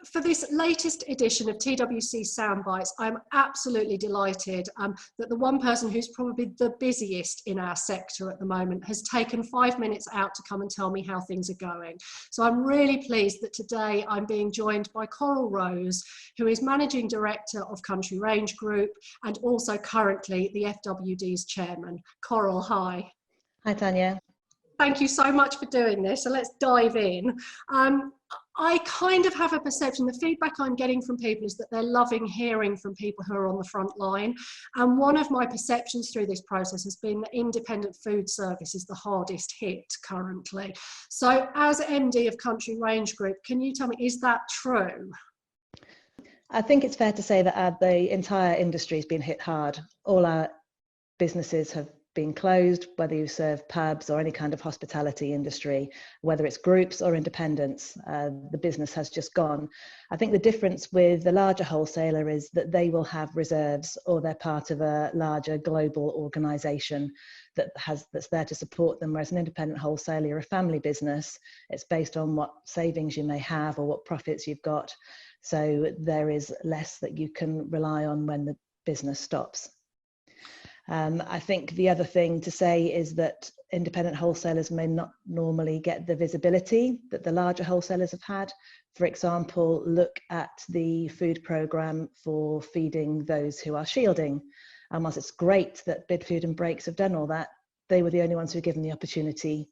For this latest edition of TWC Soundbites, I'm absolutely delighted that the one person who's probably the busiest in our sector at the moment has taken 5 minutes out to come and tell me how things are going. So I'm really pleased that today I'm being joined by Coral Rose, who is Managing Director of Country Range Group and also currently the FWD's Chairman. Coral, hi. Hi, Tanya. Thank you so much for doing this. So let's dive in. I kind of have a perception, the feedback I'm getting from people is that they're loving hearing from people who are on the front line. And one of my perceptions through this process has been that independent food service is the hardest hit currently. So as MD of Country Range Group, can you tell me, is that true? I think it's fair to say that the entire industry has been hit hard. All our businesses have been closed, whether you serve pubs or any kind of hospitality industry, whether it's groups or independents, the business has just gone. I think the difference with the larger wholesaler is that they will have reserves, or they're part of a larger global organisation that's there to support them, whereas an independent wholesaler, you're a family business, it's based on what savings you may have or what profits you've got. So there is less that you can rely on when the business stops. I think the other thing to say is that independent wholesalers may not normally get the visibility that the larger wholesalers have had. For example, look at the food programme for feeding those who are shielding. And whilst it's great that Bid Food and Breaks have done all that, they were the only ones who were given the opportunity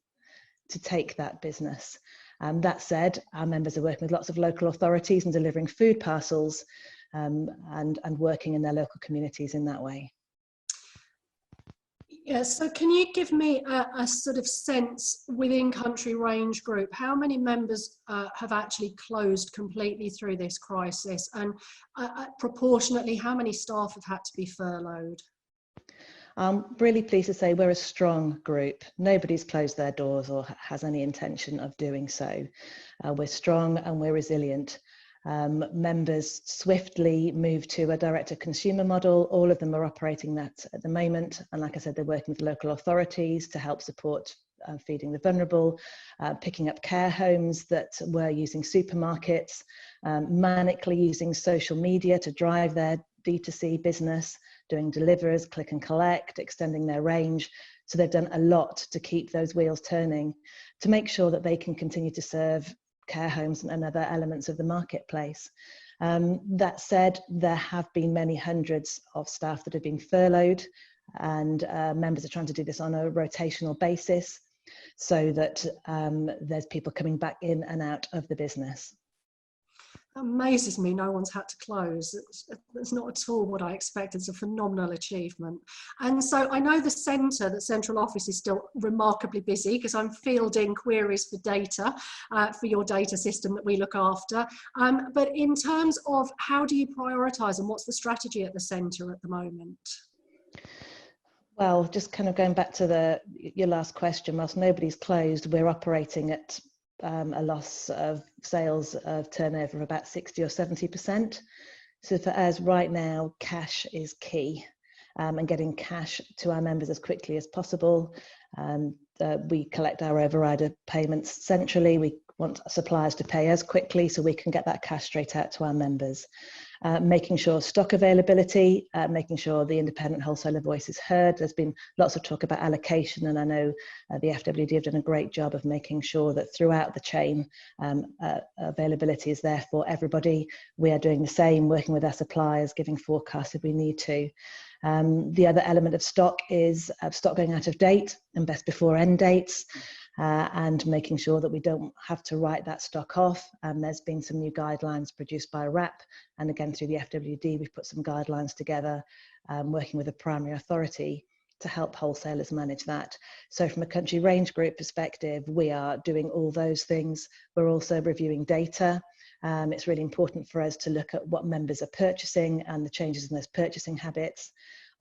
to take that business. That said, our members are working with lots of local authorities and delivering food parcels and working in their local communities in that way. Yeah, so can you give me a sort of sense within Country Range Group, how many members have actually closed completely through this crisis, and proportionately how many staff have had to be furloughed? I'm really pleased to say we're a strong group. Nobody's closed their doors or has any intention of doing so. We're strong and we're resilient. Members swiftly moved to a direct-to-consumer model. All of them are operating that at the moment. And like I said, they're working with local authorities to help support feeding the vulnerable, picking up care homes that were using supermarkets, manically using social media to drive their D2C business, doing delivers, click and collect, extending their range. So they've done a lot to keep those wheels turning, to make sure that they can continue to serve care homes and other elements of the marketplace. That said, there have been many hundreds of staff that have been furloughed, and members are trying to do this on a rotational basis so that there's people coming back in and out of the business. Amazes me no one's had to close. It's not at all what I expected. It's a phenomenal achievement. And so I know the central office is still remarkably busy because I'm fielding queries for data for your data system that we look after. But in terms of how do you prioritise and what's the strategy at the centre at the moment? Well, just kind of going back to your last question, whilst nobody's closed, we're operating at a loss of sales of turnover of about 60 or 70%. So for us right now, cash is key, and getting cash to our members as quickly as possible. We collect our overrider payments centrally. We want suppliers to pay us quickly so we can get that cash straight out to our members. Making sure stock availability, making sure the independent wholesaler voice is heard. There's been lots of talk about allocation, and I know the FWD have done a great job of making sure that throughout the chain availability is there for everybody. We are doing the same, working with our suppliers, giving forecasts if we need to. The other element of stock is stock going out of date and best before end dates. And making sure that we don't have to write that stock off. There's been some new guidelines produced by RAP, and again through the FWD we've put some guidelines together, working with a primary authority to help wholesalers manage that. So from a Country Range Group perspective, we are doing all those things. We're also reviewing data. It's really important for us to look at what members are purchasing and the changes in those purchasing habits.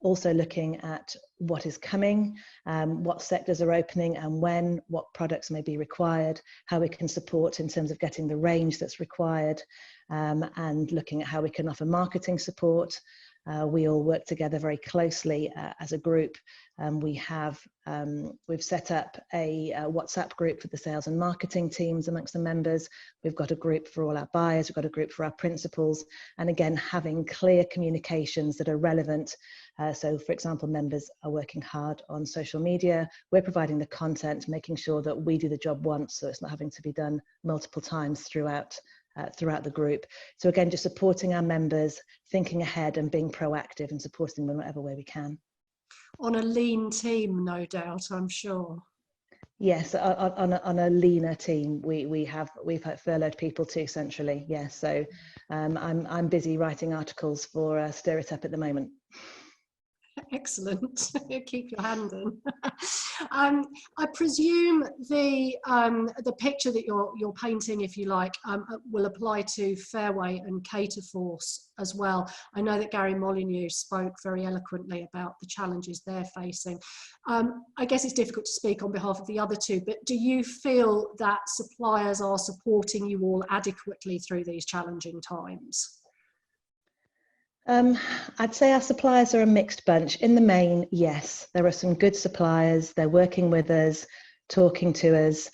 Also looking at what is coming, what sectors are opening and when, what products may be required, how we can support in terms of getting the range that's required, and looking at how we can offer marketing support, We all work together very closely as a group. We've set up a WhatsApp group for the sales and marketing teams amongst the members. We've got a group for all our buyers. We've got a group for our principals. And again, having clear communications that are relevant. So for example, members are working hard on social media. We're providing the content, making sure that we do the job once, so it's not having to be done multiple times throughout the group. So again, just supporting our members, thinking ahead and being proactive and supporting them in whatever way we can. On a lean team, no doubt, I'm sure. Yes, on a leaner team, we've furloughed people too centrally. Yes, so I'm busy writing articles for Stir It Up at the moment. Excellent. Keep your hand in. I presume the picture that you're painting, if you like, will apply to Fairway and Caterforce as well. I know that Gary Molyneux spoke very eloquently about the challenges they're facing. I guess it's difficult to speak on behalf of the other two, but do you feel that suppliers are supporting you all adequately through these challenging times? I'd say our suppliers are a mixed bunch. In the main, yes, there are some good suppliers. They're working with us, talking to us,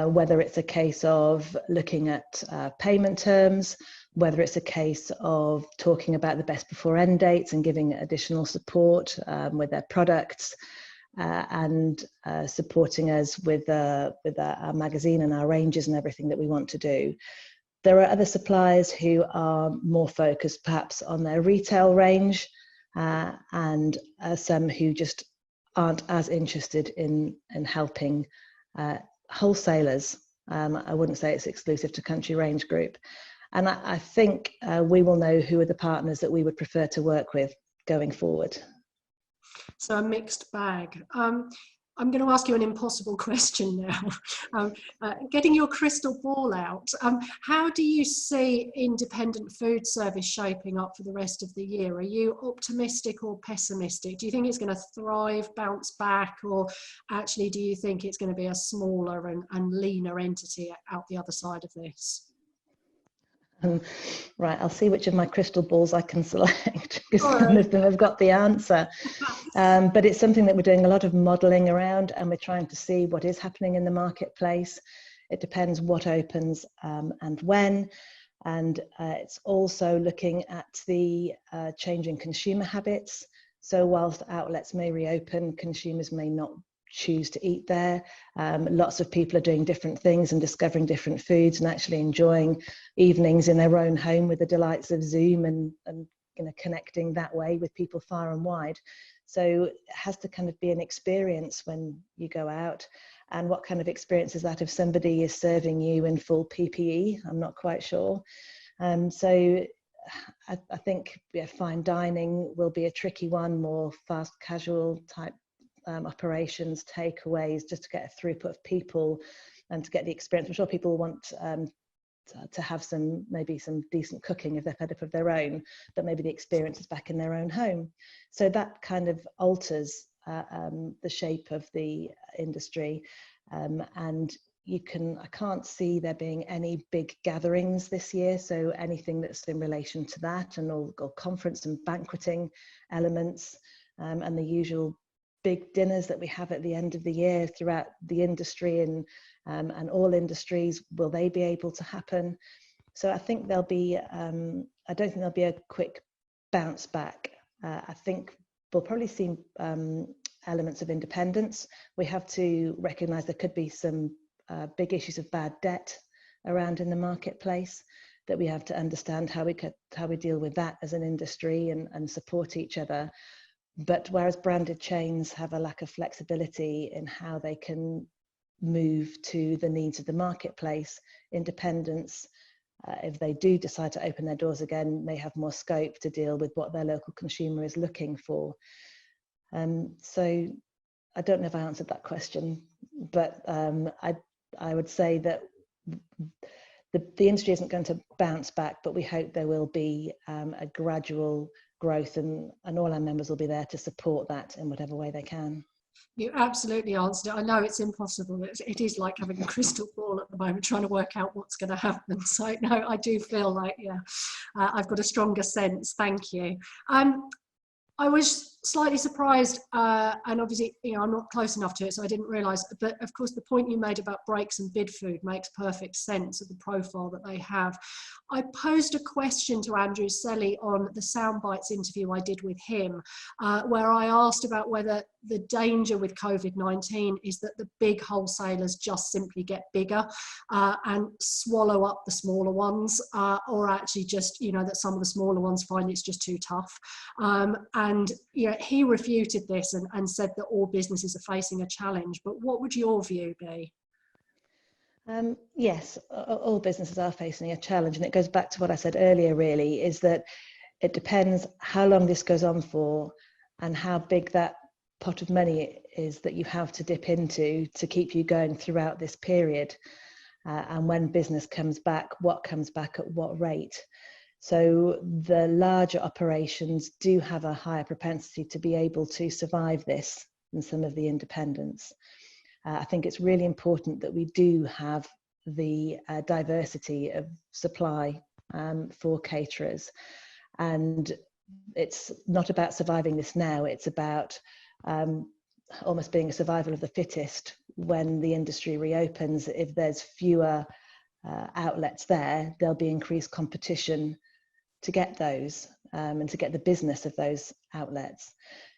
whether it's a case of looking at payment terms, whether it's a case of talking about the best before end dates and giving additional support with their products, and supporting us with our magazine and our ranges and everything that we want to do. There are other suppliers who are more focused perhaps on their retail range, and some who just aren't as interested in helping wholesalers. I wouldn't say it's exclusive to Country Range Group. And I think we will know who are the partners that we would prefer to work with going forward. So a mixed bag. I'm going to ask you an impossible question now. Getting your crystal ball out, how do you see independent food service shaping up for the rest of the year? Are you optimistic or pessimistic? Do you think it's going to thrive, bounce back, or actually do you think it's going to be a smaller and leaner entity out the other side of this? Right, I'll see which of my crystal balls I can select, because none of them have got the answer. But it's something that we're doing a lot of modelling around, and we're trying to see what is happening in the marketplace. It depends what opens and when. And it's also looking at the changing consumer habits. So whilst outlets may reopen, consumers may not choose to eat there. Lots of people are doing different things and discovering different foods and actually enjoying evenings in their own home with the delights of Zoom and connecting that way with people far and wide. So it has to kind of be an experience when you go out. And what kind of experience is that if somebody is serving you in full PPE? I'm not quite sure. So I think fine dining will be a tricky one, more fast casual type operations, takeaways, just to get a throughput of people and to get the experience. I'm sure people want to have maybe some decent cooking if they're fed up of their own, but maybe the experience is back in their own home. So that kind of alters the shape of the industry, and I can't see there being any big gatherings this year. So anything that's in relation to that and all conference and banqueting elements, and the usual big dinners that we have at the end of the year throughout the industry and all industries, will they be able to happen? So I think there'll be, I don't think there'll be a quick bounce back. I think we'll probably see elements of independence. We have to recognise there could be some big issues of bad debt around in the marketplace that we have to understand how we deal with that as an industry and support each other. But whereas branded chains have a lack of flexibility in how they can move to the needs of the marketplace, independents, if they do decide to open their doors again, may have more scope to deal with what their local consumer is looking for. So I don't know if I answered that question, but I would say that the industry isn't going to bounce back, but we hope there will be a gradual growth, and all our members will be there to support that in whatever way they can. You absolutely answered it. I know it's impossible. It is like having a crystal ball at the moment, trying to work out what's going to happen. So no, I do feel like, yeah, I've got a stronger sense. Thank you. I was slightly surprised, and obviously, you know, I'm not close enough to it, so I didn't realise. But of course, the point you made about breaks and bid food makes perfect sense of the profile that they have. I posed a question to Andrew Selly on the Soundbites interview I did with him, where I asked about whether the danger with COVID-19 is that the big wholesalers just simply get bigger and swallow up the smaller ones, or actually just, you know, that some of the smaller ones find it's just too tough. And you know, he refuted this and said that all businesses are facing a challenge. But what would your view be? Yes, all businesses are facing a challenge, and it goes back to what I said earlier, really, is that it depends how long this goes on for and how big that pot of money is that you have to dip into to keep you going throughout this period. And when business comes back, what comes back at what rate. So the larger operations do have a higher propensity to be able to survive this than some of the independents. I think it's really important that we do have the diversity of supply for caterers. And it's not about surviving this now, it's about almost being a survival of the fittest when the industry reopens. If there's fewer outlets there, there'll be increased competition to get those and to get the business of those outlets.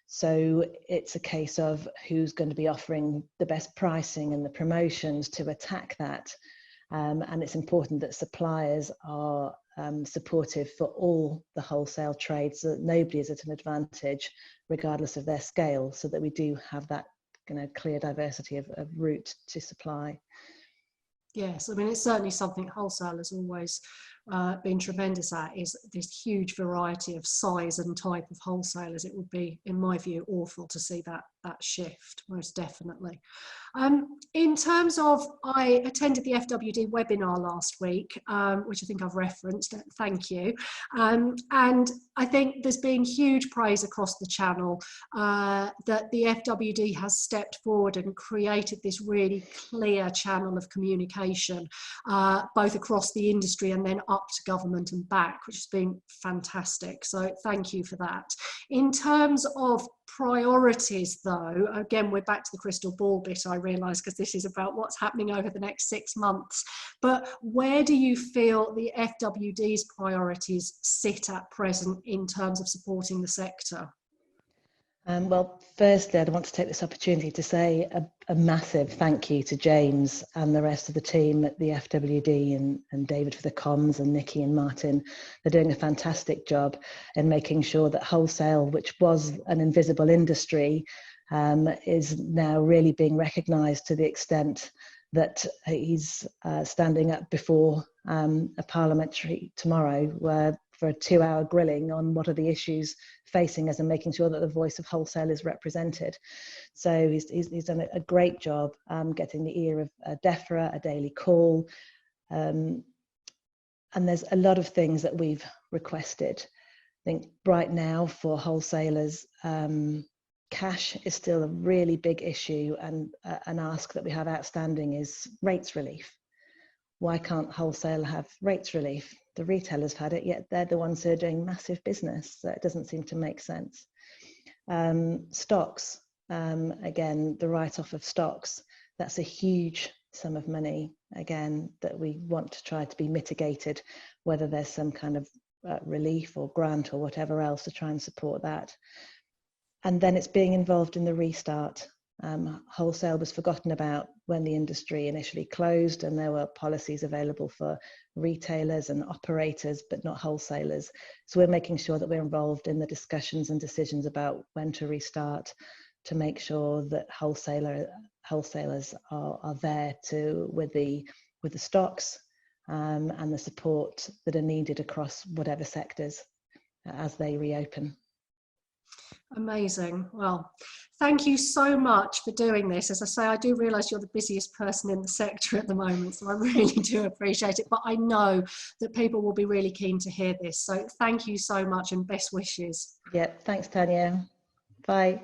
So it's a case of who's going to be offering the best pricing and the promotions to attack that. And it's important that suppliers are supportive for all the wholesale trades, so that nobody is at an advantage regardless of their scale, so that we do have that, you know, clear diversity of route to supply. Yes, I mean, it's certainly something wholesalers always been tremendous at, is this huge variety of size and type of wholesalers. It would be, in my view, awful to see that shift, most definitely. In terms of, I attended the FWD webinar last week, which I think I've referenced, thank you. And I think there's been huge praise across the channel that the FWD has stepped forward and created this really clear channel of communication, both across the industry and then up to government and back, which has been fantastic. So thank you for that. In terms of priorities, though, again, we're back to the crystal ball bit, I realise, because this is about what's happening over the next 6 months. But where do you feel the FWD's priorities sit at present in terms of supporting the sector? Well, firstly, I'd want to take this opportunity to say a massive thank you to James and the rest of the team at the FWD, and David for the comms, and Nikki and Martin. They're doing a fantastic job in making sure that wholesale, which was an invisible industry, is now really being recognised to the extent that he's standing up before a parliamentary tomorrow for a 2-hour grilling on what are the issues facing us and making sure that the voice of wholesale is represented. So he's done a great job getting the ear of DEFRA, a daily call. And there's a lot of things that we've requested. I think right now for wholesalers, cash is still a really big issue, and an ask that we have outstanding is rates relief. Why can't wholesale have rates relief? The retailers have had it, yet they're the ones who are doing massive business. So it doesn't seem to make sense. Stocks, again, the write-off of stocks, that's a huge sum of money, again, that we want to try to be mitigated, whether there's some kind of relief or grant or whatever else to try and support that. And then it's being involved in the restart. Wholesale was forgotten about when the industry initially closed, and there were policies available for retailers and operators, but not wholesalers. So we're making sure that we're involved in the discussions and decisions about when to restart, to make sure that wholesalers are there with the stocks and the support that are needed across whatever sectors as they reopen. Amazing. Well, thank you so much for doing this. As I say, I do realise you're the busiest person in the sector at the moment, so I really do appreciate it. But I know that people will be really keen to hear this. So thank you so much and best wishes. Yeah, thanks, Tanya. Bye.